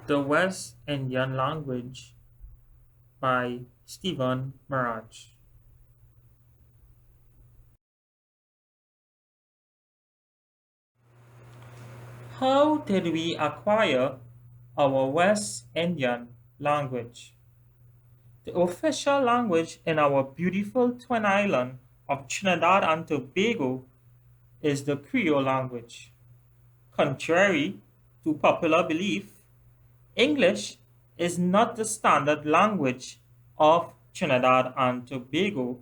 The West Indian Language by Stephen Maraj. How did we acquire our West Indian language? The official language in our beautiful twin island of Trinidad and Tobago is the Creole language. Contrary to popular belief, English is not the standard language of Trinidad and Tobago,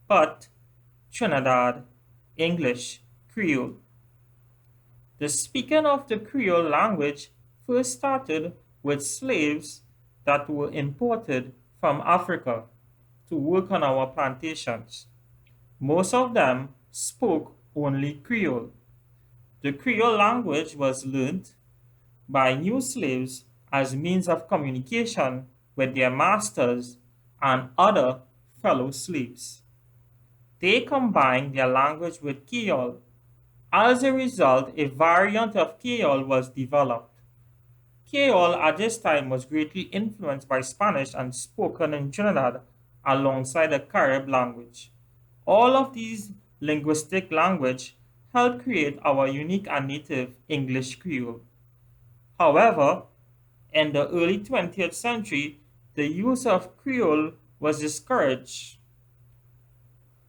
but Trinidad English Creole. The speaking of the Creole language first started with slaves that were imported from Africa to work on our plantations. Most of them spoke only Creole. The Creole language was learned by new slaves as means of communication with their masters and other fellow slaves. They combined their language with Creole. As a result, a variant of Creole was developed. Creole at this time was greatly influenced by Spanish and spoken in Trinidad alongside the Carib language. All of these linguistic language helped create our unique and native English Creole. However, in the early 20th century, the use of Creole was discouraged.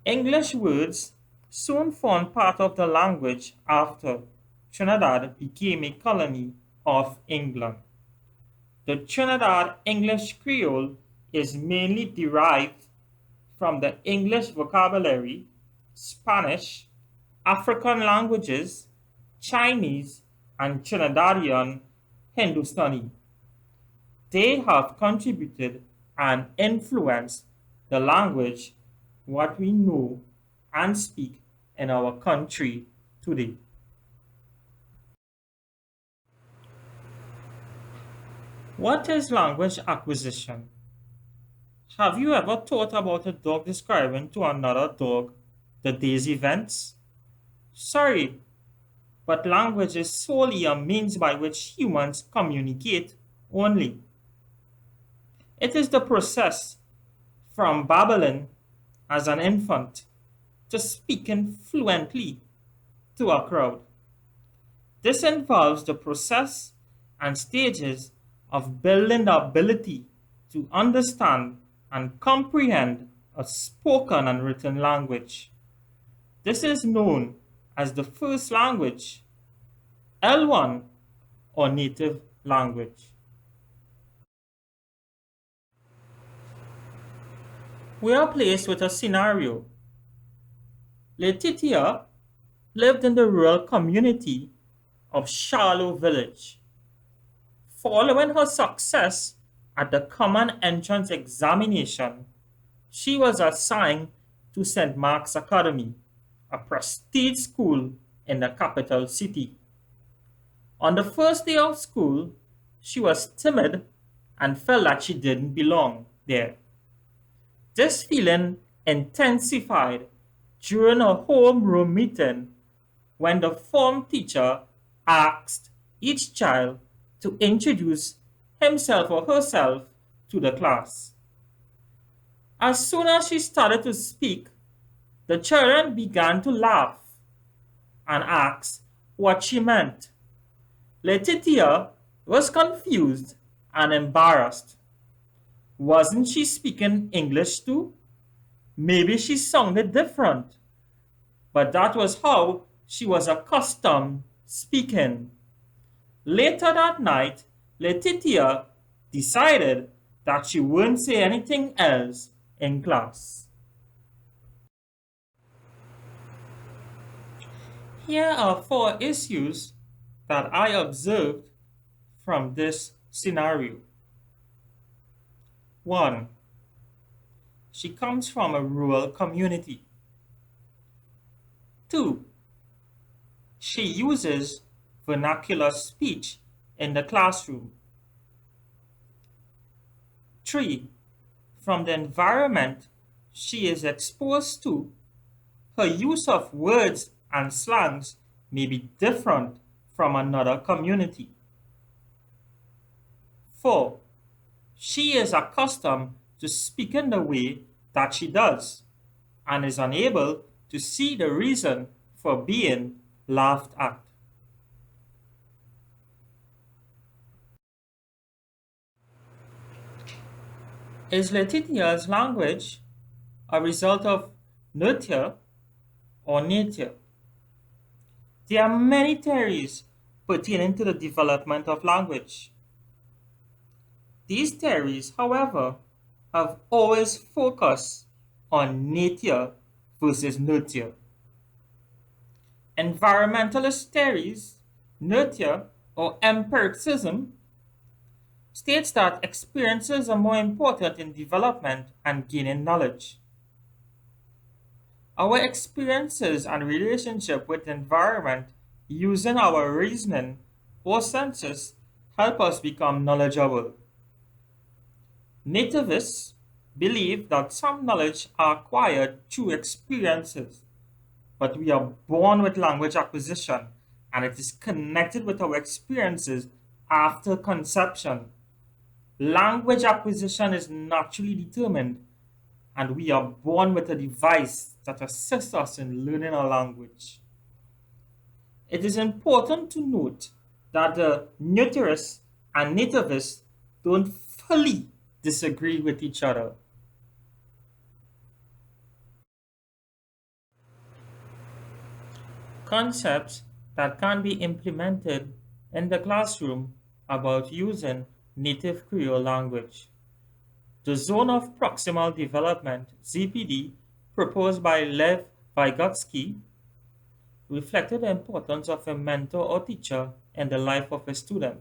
English words soon formed part of the language after Trinidad became a colony of England. The Trinidad English Creole is mainly derived from the English vocabulary, Spanish, African languages, Chinese, and Trinidadian Hindustani. They have contributed and influenced the language, what we know and speak in our country today. What is language acquisition? Have you ever thought about a dog describing to another dog the day's events? Sorry, but language is solely a means by which humans communicate only. It is the process from babbling as an infant to speaking fluently to a crowd. This involves the process and stages of building the ability to understand and comprehend a spoken and written language. This is known as the first language, L1, or native language. We are placed with a scenario. Letitia lived in the rural community of Shallow Village. Following her success at the Common Entrance Examination, she was assigned to St. Mark's Academy, a prestige school in the capital city. On the first day of school, she was timid and felt that she didn't belong there. This feeling intensified during a homeroom meeting when the form teacher asked each child to introduce himself or herself to the class. As soon as she started to speak, the children began to laugh and asked what she meant. Letitia was confused and embarrassed. Wasn't she speaking English too? Maybe she sounded different, but that was how she was accustomed speaking. Later that night, Letitia decided that she wouldn't say anything else in class. Here are four issues that I observed from this scenario. 1. She comes from a rural community. 2. She uses vernacular speech in the classroom. 3. From the environment she is exposed to, her use of words and slangs may be different from another community. For she is accustomed to speaking the way that she does and is unable to see the reason for being laughed at. Is Letitia's language a result of nurture or nature? There are many theories pertaining to the development of language. These theories, however, have always focused on nature versus nurture. Environmentalist theories, nurture or empiricism, states that experiences are more important in development and gaining knowledge. Our experiences and relationship with the environment using our reasoning or senses help us become knowledgeable. Nativists believe that some knowledge are acquired through experiences, but we are born with language acquisition and it is connected with our experiences after conception. Language acquisition is naturally determined, and we are born with a device that assists us in learning a language. It is important to note that the neuterists and nativists don't fully disagree with each other. Concepts that can be implemented in the classroom about using native Creole language. The Zone of Proximal Development (ZPD) proposed by Lev Vygotsky reflected the importance of a mentor or teacher in the life of a student.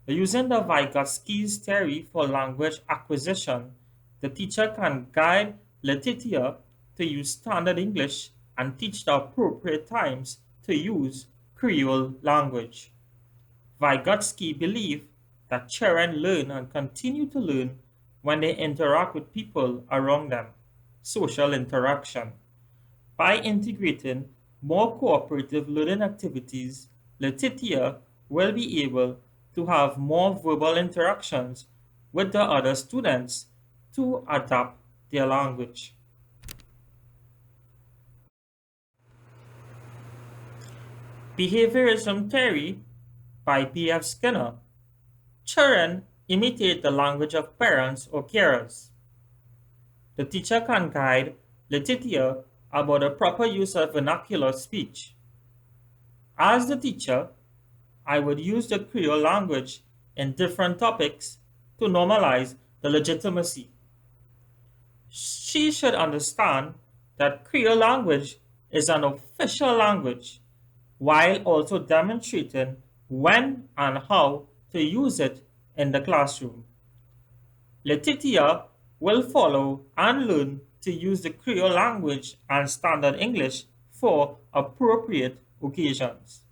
Using the Vygotsky's theory for language acquisition, the teacher can guide Letitia to use standard English and teach the appropriate times to use Creole language. Vygotsky believed that children learn and continue to learn when they interact with people around them, social interaction. By integrating more cooperative learning activities, Letitia will be able to have more verbal interactions with the other students to adapt their language. Behaviorism theory by B.F. Skinner. Children imitate the language of parents or carers. The teacher can guide Letitia about the proper use of vernacular speech. As the teacher, I would use the Creole language in different topics to normalize the legitimacy. She should understand that Creole language is an official language while also demonstrating when and how to use it in the classroom. Letitia will follow and learn to use the Creole language and standard English for appropriate occasions.